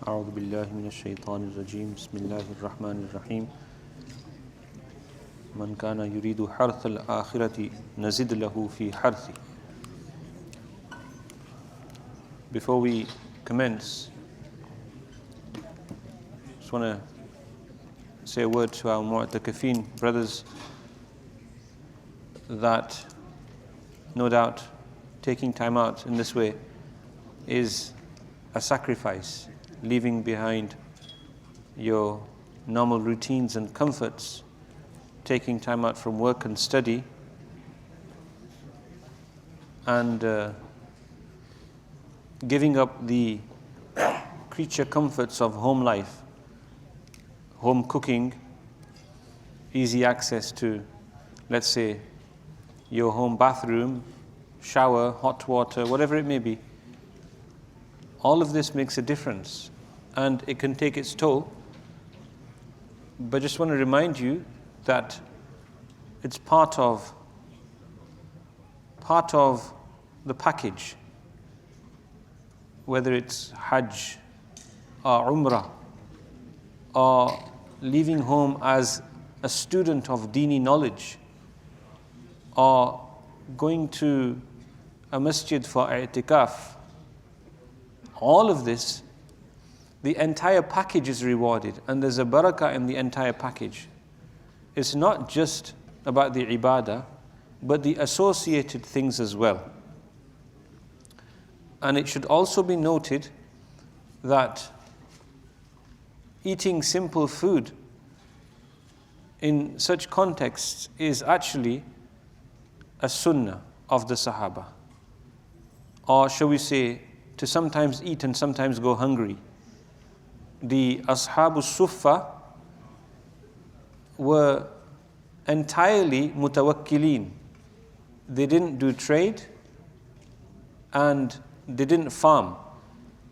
أعوذ بالله من الشيطان الرجيم بسم الله الرحمن الرحيم من كان يريد حرث الآخرة نزد له في حرثه. Before we commence, I just want to say a word to our mu'takifin brothers that no doubt taking time out in this way is a sacrifice, leaving behind your normal routines and comforts, taking time out from work and study, and giving up the creature comforts of home life, home cooking, easy access to, let's say, your home bathroom, shower, hot water, whatever it may be. All of this makes a difference and it can take its toll. But just want to remind you that it's part of the package, whether it's Hajj or Umrah or leaving home as a student of Dini knowledge or going to a masjid for i'tikaf. All of this, the entire package is rewarded, and there's a barakah in the entire package. It's not just about the ibadah, but the associated things as well. And it should also be noted that eating simple food in such contexts is actually a sunnah of the Sahaba. Or shall we say, to sometimes eat and sometimes go hungry. The Ashabu Suffa were entirely mutawakkilin. They didn't do trade and they didn't farm.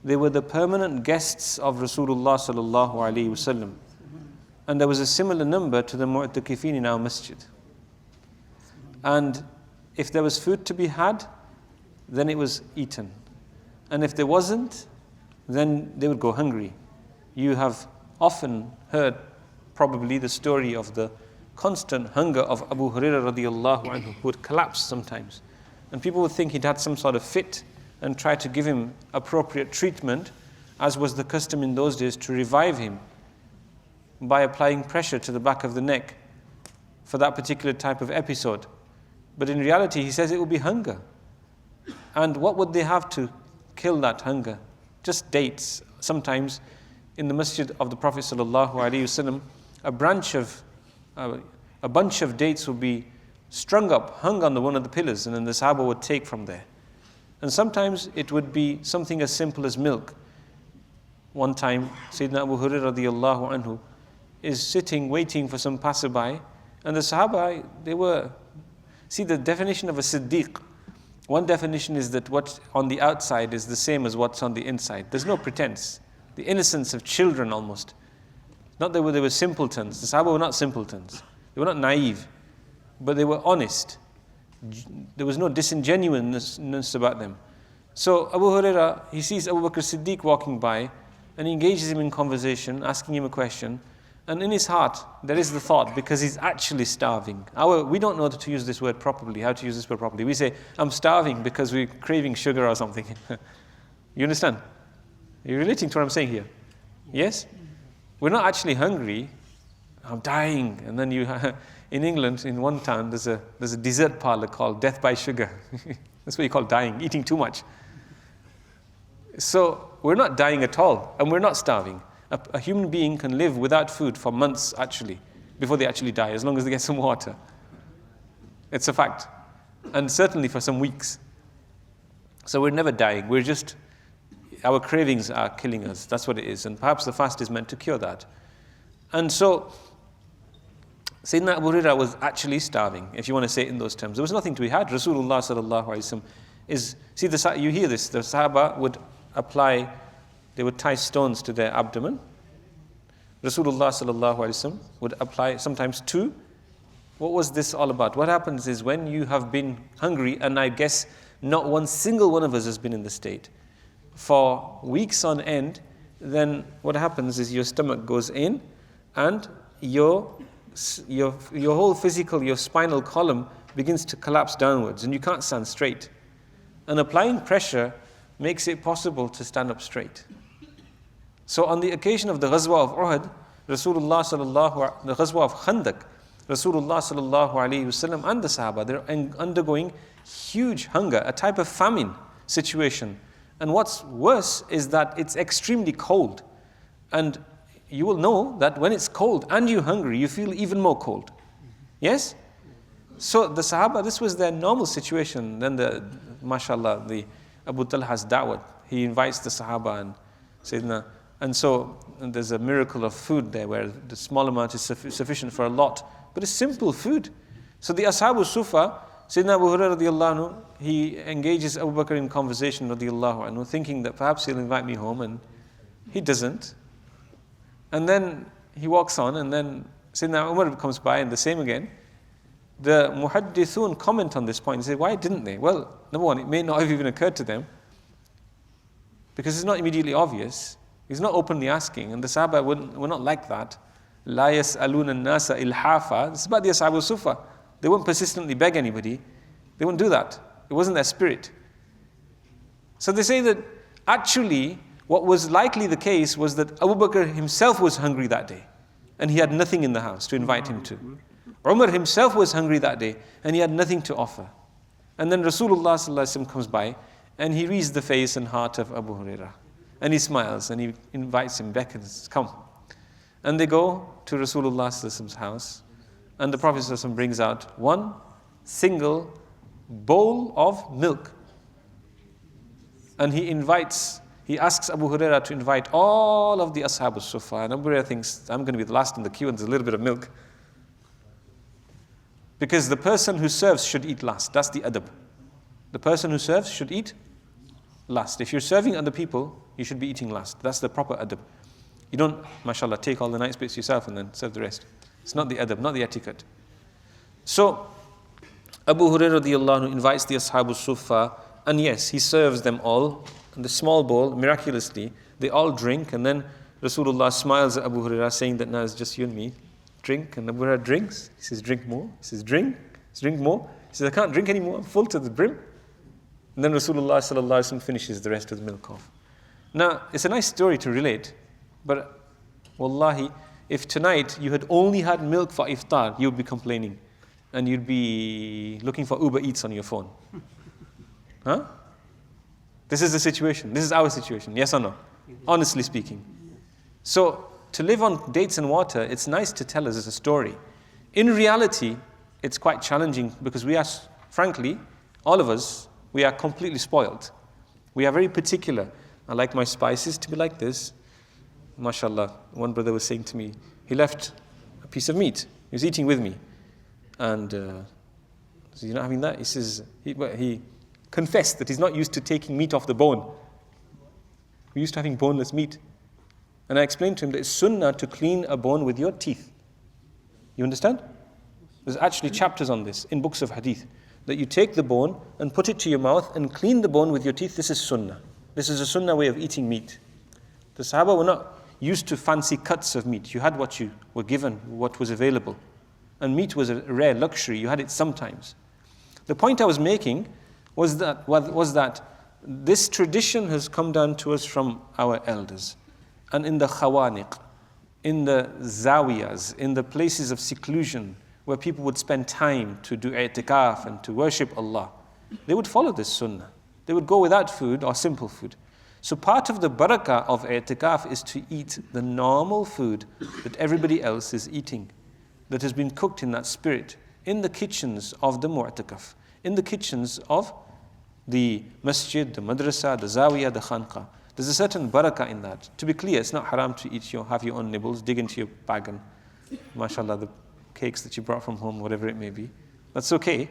They were the permanent guests of Rasulullah sallallahu alaihi wasallam. And there was a similar number to the mu'takifin in our masjid. And if there was food to be had, then it was eaten. And if there wasn't, then they would go hungry. You have often heard probably the story of the constant hunger of Abu Hurairah radiallahu anhu, who would collapse sometimes. And people would think he'd had some sort of fit and try to give him appropriate treatment, as was the custom in those days, to revive him by applying pressure to the back of the neck for that particular type of episode. But in reality, he says it would be hunger. And what would they have to kill that hunger? Just dates. Sometimes in the masjid of the Prophet sallallahu alaihi wasallam, a bunch of dates would be strung up, hung on one of the pillars, and then the Sahaba would take from there. And sometimes it would be something as simple as milk. One time, Sayyidina Abu Hurairah radiallahu anhu is sitting waiting for some passerby, and the Sahaba, they were, see the definition of a Siddiq. One definition is that what on the outside is the same as what's on the inside. There's no pretense. The innocence of children almost. Not that they were simpletons. The Sahaba were not simpletons. They were not naive. But they were honest. There was no disingenuousness about them. So Abu Hurairah, he sees Abu Bakr Siddiq walking by and he engages him in conversation, asking him a question. And in his heart, there is the thought, because he's actually starving. We don't know how to use this word properly, We say, I'm starving because we're craving sugar or something. You understand? You're relating to what I'm saying here? Yes? We're not actually hungry. I'm dying. And then in England, in one town, there's a dessert parlor called Death by Sugar. That's what you call dying, eating too much. So we're not dying at all, and we're not starving. A human being can live without food for months, actually, before they actually die, as long as they get some water. It's a fact. And certainly for some weeks. So we're never dying. Our cravings are killing us. That's what it is. And perhaps the fast is meant to cure that. And so, Sayyidina Abu Hurairah was actually starving, if you want to say it in those terms. There was nothing to be had. Rasulullah sallallahu alaihi wasallam you hear this, the Sahaba would they would tie stones to their abdomen. Rasulullah sallallahu alaihi wasallam would apply sometimes 2. What was this all about? What happens is when you have been hungry, and I guess not one single one of us has been in the state for weeks on end, then what happens is your stomach goes in and your whole physical, your spinal column begins to collapse downwards and you can't stand straight. And applying pressure makes it possible to stand up straight. So on the occasion of the Ghazwa of Uhud, the Ghazwa of Khandaq, Rasulullah sallallahu alayhi wasallam and the Sahaba, they're undergoing huge hunger, a type of famine situation. And what's worse is that it's extremely cold. And you will know that when it's cold and you're hungry, you feel even more cold. Yes? So the Sahaba, this was their normal situation. Then mashallah, the Abu Talha's da'wat, he invites the Sahaba and Sayyidina, and so there's a miracle of food there where the small amount is sufficient for a lot. But it's simple food. So the Ashabu Sufa, Sayyidina Abu Hurairah radiallahu anhu, he engages Abu Bakr in conversation radiallahu anhu, thinking that perhaps he'll invite me home, and he doesn't. And then he walks on, and then Sayyidina Umar comes by, and the same again. The Muhaddithun comment on this point and say, why didn't they? Well, number one, it may not have even occurred to them because it's not immediately obvious. He's not openly asking, and the Sahaba were not like that. La yas'aluna an-nasa ilhafa. This is about the Ashabu Sufa. They won't persistently beg anybody. They won't do that. It wasn't their spirit. So they say that actually what was likely the case was that Abu Bakr himself was hungry that day and he had nothing in the house to invite him to. Umar himself was hungry that day and he had nothing to offer. And then Rasulullah sallallahu alaihi wasallam comes by and he reads the face and heart of Abu Hurairah. And he smiles and he invites him, beckons, come. And they go to Rasulullah sallallahu alaihi wasallam's house, and the Prophet sallallahu alaihi wasallam brings out one single bowl of milk. And he asks Abu Hurairah to invite all of the Ashab al-Sufa. And Abu Hurairah thinks, I'm going to be the last in the queue and there's a little bit of milk. Because the person who serves should eat last. That's the adab. The person who serves should eat last. If you're serving other people, you should be eating last. That's the proper adab. You don't, mashallah, take all the nice bits yourself and then serve the rest. It's not the adab, not the etiquette. So, Abu Hurairah radiallahu anhu invites the Ashab al-Sufa, and yes, he serves them all. In the small bowl, miraculously, they all drink, and then Rasulullah smiles at Abu Hurairah, saying that now it's just you and me. Drink, and Abu Hurairah drinks. He says, drink more. He says, drink more. He says, I can't drink anymore, I'm full to the brim. And then Rasulullah sallallahu alaihi wasallam finishes the rest of the milk off. Now, it's a nice story to relate, but wallahi, if tonight you had only had milk for iftar, you would be complaining. And you'd be looking for Uber Eats on your phone. Huh? This is the situation. This is our situation. Yes or no? Honestly speaking. So, to live on dates and water, it's nice to tell us as a story. In reality, it's quite challenging because we are, frankly, all of us, we are completely spoiled. We are very particular. I like my spices to be like this. MashaAllah, one brother was saying to me, he left a piece of meat. He was eating with me. And so you're not having that? He says, he confessed that he's not used to taking meat off the bone. We're used to having boneless meat. And I explained to him that it's sunnah to clean a bone with your teeth. You understand? There's actually chapters on this in books of hadith. That you take the bone and put it to your mouth and clean the bone with your teeth. This is sunnah. This is a sunnah way of eating meat. The Sahaba were not used to fancy cuts of meat. You had what you were given, what was available. And meat was a rare luxury. You had it sometimes. The point I was making was that this tradition has come down to us from our elders. And in the khawaniq, in the zawiyas, in the places of seclusion, where people would spend time to do i'tikaf and to worship Allah, they would follow this sunnah. They would go without food or simple food. So part of the barakah of i'tikaf is to eat the normal food that everybody else is eating, that has been cooked in that spirit, in the kitchens of the mu'takaf, in the kitchens of the masjid, the madrasa, the zawiyah, the khanqa. There's a certain barakah in that. To be clear, it's not haram to have your own nibbles, dig into your bag and, mashallah, the cakes that you brought from home, whatever it may be. That's okay.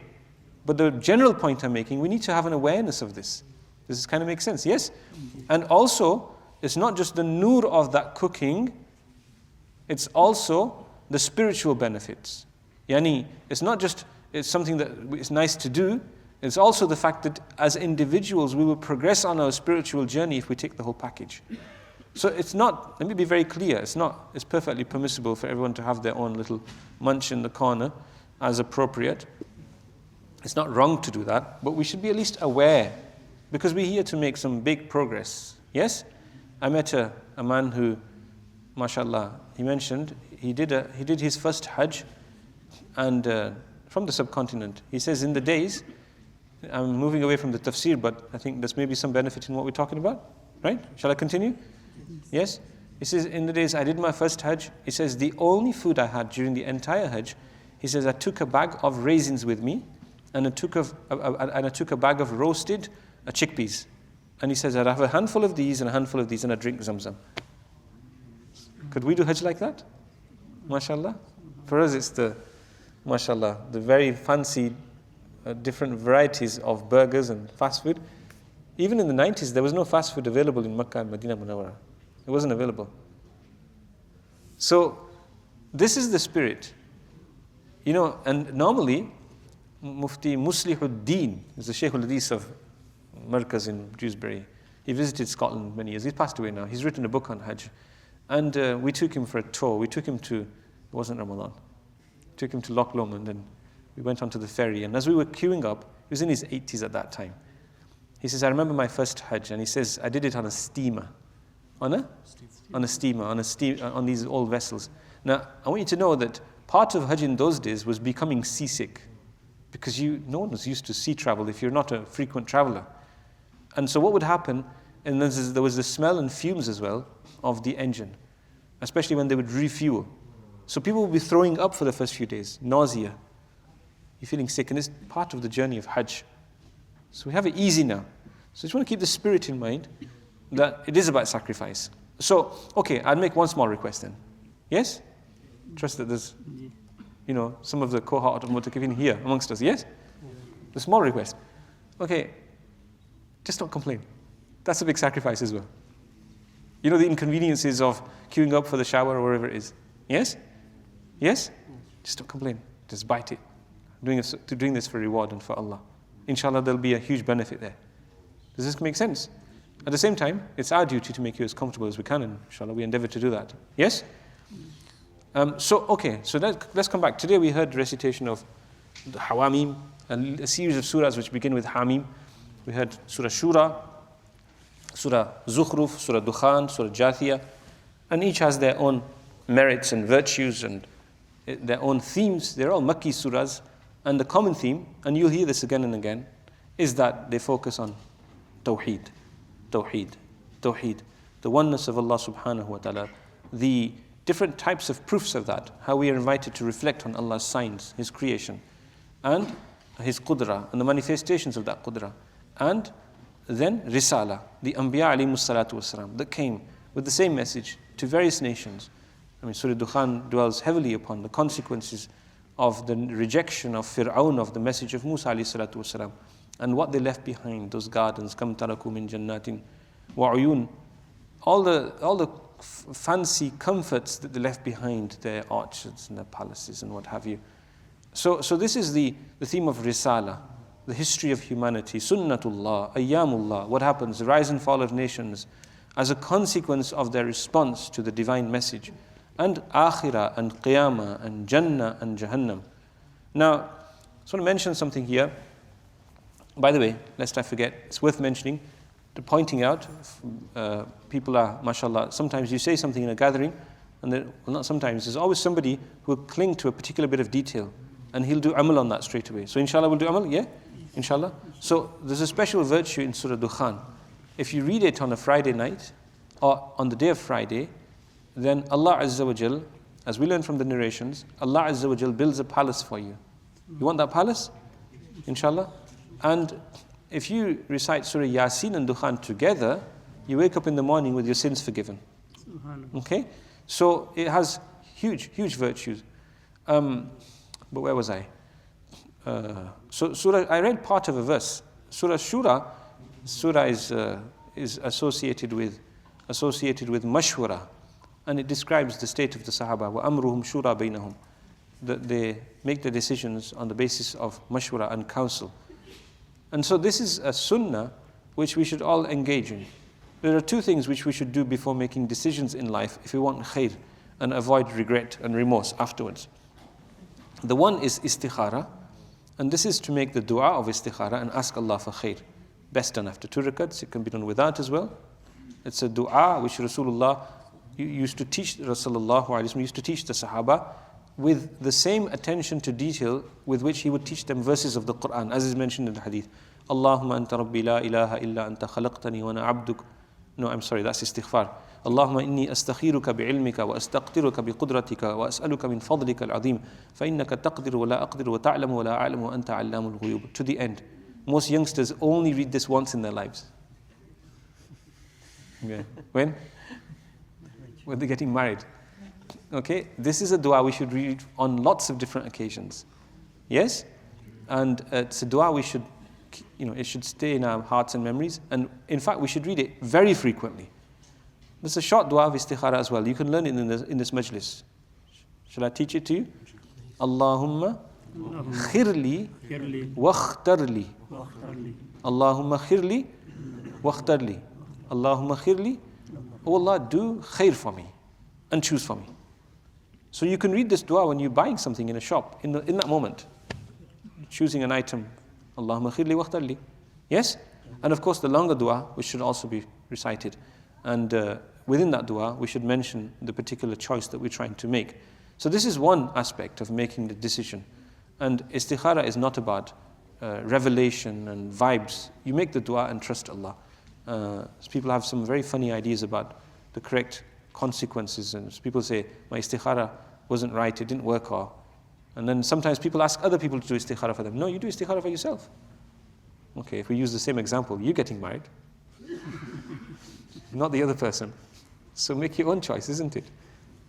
But the general point I'm making, we need to have an awareness of this. Does this kind of make sense? Yes? And also, it's not just the nur of that cooking, it's also the spiritual benefits. Yani, it's not just, it's something that is nice to do, It's also the fact that as individuals, we will progress on our spiritual journey if we take the whole package. So it's not, let me be very clear, it's perfectly permissible for everyone to have their own little munch in the corner as appropriate. It's not wrong to do that, but we should be at least aware, because we're here to make some big progress. Yes? I met a man who, mashallah, he mentioned he did his first Hajj, and from the subcontinent. He says, in the days, I'm moving away from the tafsir, but I think there's maybe some benefit in what we're talking about, right? Shall I continue? Yes? He says, in the days I did my first Hajj, he says, the only food I had during the entire Hajj, he says, I took a bag of raisins with me, and I took a bag of roasted chickpeas. And he says, I'd have a handful of these and a handful of these, and I'd drink Zamzam. Could we do Hajj like that? MashaAllah. For us, it's the very fancy different varieties of burgers and fast food. Even in the 90s, there was no fast food available in Makkah and Medina Munawwara. It wasn't available. So, this is the spirit. And normally, Mufti Muslihuddin is the Shaykh al-Hadith of Markaz in Dewsbury. He visited Scotland many years. He's passed away now. He's written a book on Hajj. And we took him for a tour. We took him to, it wasn't Ramadan, took him to Loch Lomond, and we went onto the ferry. And as we were queuing up, he was in his 80s at that time. He says, I remember my first Hajj, and he says, I did it on a steamer. On these old vessels. Now, I want you to know that part of Hajj in those days was becoming seasick, because no one was used to sea travel if you're not a frequent traveler. And so what would happen, and there was the smell and fumes as well of the engine, especially when they would refuel. So people would be throwing up for the first few days, nausea. You're feeling sick, and it's part of the journey of Hajj. So we have it easy now. So I just want to keep the spirit in mind that it is about sacrifice. So, okay, I'll make one small request then. Yes? Trust that there's, some of the cohort of Mutakifin here amongst us. Yes? The small request. Okay, just don't complain. That's a big sacrifice as well. The inconveniences of queuing up for the shower or wherever it is. Yes? Yes? Just don't complain. Just bite it. Doing this for reward and for Allah. Inshallah, there'll be a huge benefit there. Does this make sense? At the same time, it's our duty to make you as comfortable as we can, and inshallah, we endeavor to do that. Yes? So let's come back. Today we heard recitation of the Hawamim, a series of surahs which begin with Hamim. We heard Surah Shura, Surah Zukhruf, Surah Dukhan, Surah Jathiyah, and each has their own merits and virtues and their own themes. They're all Makki surahs, and the common theme, and you'll hear this again and again, is that they focus on Tawheed, Tawheed, Tawheed, the oneness of Allah subhanahu wa ta'ala, the different types of proofs of that, how we are invited to reflect on Allah's signs, His creation, and His qudra, and the manifestations of that qudra, and then Risala, the Anbiya alayhimus salatu wassalam, that came with the same message to various nations. Surah Dukhan dwells heavily upon the consequences of the rejection of Fir'aun of the message of Musa alayhi salatu wassalam, and what they left behind, those gardens, kam taraku min jannatin wa uyun, all the fancy comforts that they left behind, their orchards and their palaces and what have you. So this is the theme of Risala, the history of humanity, Sunnatullah, Ayyamullah, what happens, the rise and fall of nations as a consequence of their response to the divine message, and Akhirah and Qiyamah and Jannah and Jahannam. Now, I just want to mention something here. By the way, lest I forget, it's worth mentioning, pointing out, people are, mashallah, sometimes you say something in a gathering, and not sometimes, there's always somebody who will cling to a particular bit of detail, and he'll do amal on that straight away. So inshallah we'll do amal, yeah? Inshallah. So there's a special virtue in Surah Dukhan. If you read it on a Friday night, or on the day of Friday, then Allah Azza wa Jal, as we learn from the narrations, Allah Azza wa Jal builds a palace for you. You want that palace? Inshallah. And if you recite Surah Yasin and Dukhan together, you wake up in the morning with your sins forgiven. Okay? So it has huge, huge virtues. But where was I? So Surah, I read part of a verse. Surah Shura, Surah is associated with mashwara, and it describes the state of the Sahaba. Wa amruhum shura bainahum, that they make their decisions on the basis of mashwara and counsel. And so this is a sunnah which we should all engage in. There are two things which we should do before making decisions in life if we want khair and avoid regret and remorse afterwards. The one is istikhara, and this is to make the dua of istikhara and ask Allah for khair. Best done after 2 rakats, it can be done without as well. It's a dua which Rasulullah used to teach, used to teach the Sahaba with the same attention to detail with which he would teach them verses of the Quran, as is mentioned in the hadith. Allahumma anta rabbi la ilaha illa anta khalaqtani wa ana abduk. No, I'm sorry, that's istighfar. Allahumma inni astakhiruka bi'ilmika wa astaqdiruka biqudratika wa as'aluka min fadlika al-azim fa innaka taqdiru wa la aqdiru wa ta'lamu wa la a'lamu wa anta 'allamul ghuyub. To the end. Most youngsters only read this once in their lives. Yeah. When? When they're getting married. Okay, this is a dua we should read on lots of different occasions. Yes? And it's a dua we should, it should stay in our hearts and memories. And in fact, we should read it very frequently. This is a short dua of istikhara as well. You can learn it in this majlis. Shall I teach it to you? Allahumma khirli wakhtarli. Allahumma khirli wakhtarli. Allahumma khirli. Oh Allah, do khair for me and choose for me. So you can read this dua when you're buying something in a shop, in that moment. Choosing an item. Allahumma khirli wakhtarli. Yes? And of course the longer dua, which should also be recited. And within that dua, we should mention the particular choice that we're trying to make. So this is one aspect of making the decision. And istikhara is not about revelation and vibes. You make the dua and trust Allah. People have some very funny ideas about the correct consequences. And people say, my istikhara wasn't right, it didn't work. And then sometimes people ask other people to do istikhara for them. No, you do istikhara for yourself. Okay, if we use the same example, you're getting married. Not the other person. So make your own choice, isn't it?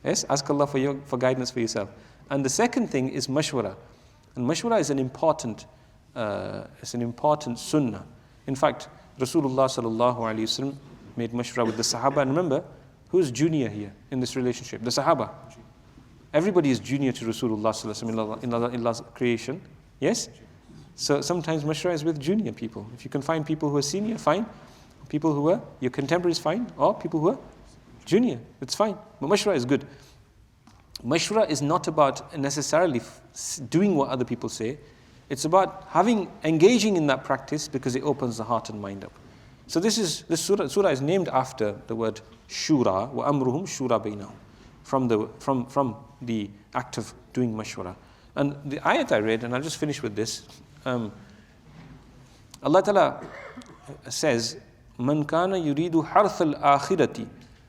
Yes, ask Allah for guidance for yourself. And the second thing is mashwara. And mashwara is an important sunnah. In fact, Rasulullah sallallahu alaihi wasallam made mashwara with the Sahaba. And remember, who's junior here in this relationship? The Sahaba. Everybody is junior to Rasulullah sallallahu alaihi wasallam in Allah's creation. Yes? So sometimes mashwara is with junior people. If you can find people who are senior, fine. People who are your contemporaries, fine. Or people who are junior, it's fine. But mashwara is good. Mashwara is not about necessarily doing what other people say. It's about engaging in that practice because it opens the heart and mind up. So this surah is named after the word shura, wa amruhum shura bainahum, from the act of doing mashwara. And the ayat I read, and I'll just finish with this. Allah Ta'ala says, Man kana yuridu harth al-akhirati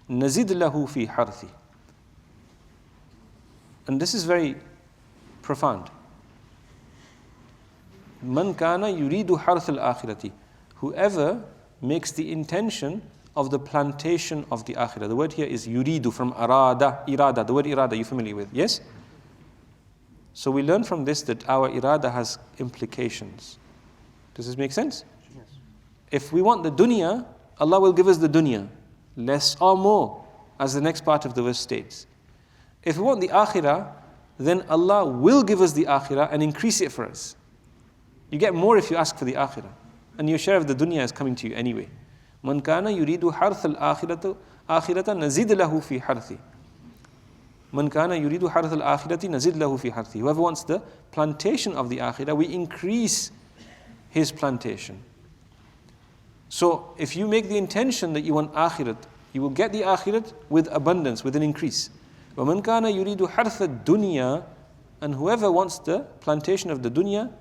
nazid lahu fi harthi. And this is very profound. Man kana yuridu harth al-akhirati. Whoever makes the intention of the plantation of the akhirah. The word here is yuridu, from irada. The word irada you're familiar with, yes? So we learn from this that our irada has implications. Does this make sense? Yes. If we want the dunya, Allah will give us the dunya, less or more, as the next part of the verse states. If we want the akhirah, then Allah will give us the akhirah and increase it for us. You get more if you ask for the akhirah. And your share of the dunya is coming to you anyway. Man kana yuridu harth al-akhirata nazid lahu fi harthi. Man kana yuridu harth al-akhirati nazid lahu fi harthi. Whoever wants the plantation of the akhirah, we increase his plantation. So if you make the intention that you want akhirat, you will get the akhirat with abundance, with an increase. وَمَنْ كَانَ يُرِيدُ حَرْثَ الدُّنْيَا. And whoever wants the plantation of the dunya,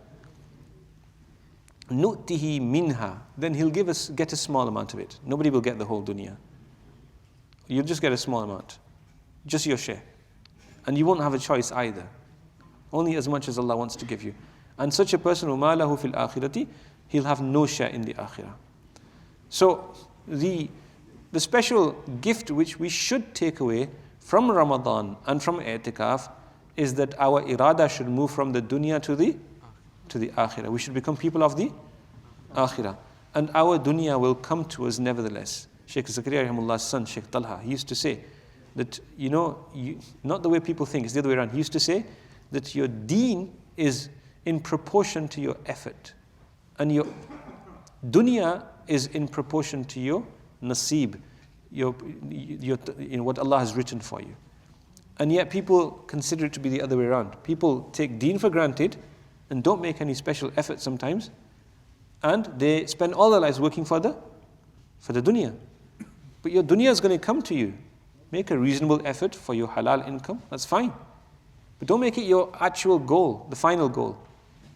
نُؤْتِهِ مِنْهَا. Then he'll get a small amount of it. Nobody will get the whole dunya. You'll just get a small amount. Just your share. And you won't have a choice either. Only as much as Allah wants to give you. And such a person, وَمَا لَهُ فِي الْآخِرَةِ, he'll have no share in the akhirah. So the special gift which we should take away from Ramadan and from i'tikaf is that our irada should move from the dunya to the akhirah. We should become people of the akhirah. And our dunya will come to us nevertheless. Shaykh Zakaria Rahimullah's son, Shaykh Talha, he used to say that, not the way people think, it's the other way around. He used to say that your deen is in proportion to your effort. And dunya is in proportion to your naseeb, your, what Allah has written for you. And yet people consider it to be the other way around. People take deen for granted and don't make any special effort sometimes, and they spend all their lives working for the dunya. But your dunya is going to come to you. Make a reasonable effort for your halal income, that's fine. But don't make it your actual goal, the final goal.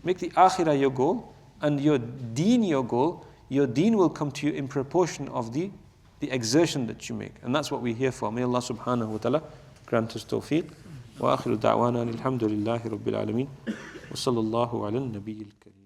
Make the akhirah your goal and your deen your goal. Your deen will come to you in proportion of the exertion that you make. And that's what we're here for. May Allah subhanahu wa ta'ala grant us tawfiq. Wa akhiru da'wana alhamdulillahi rabbil alameen. Wa sallallahu ala nabiyil kareem.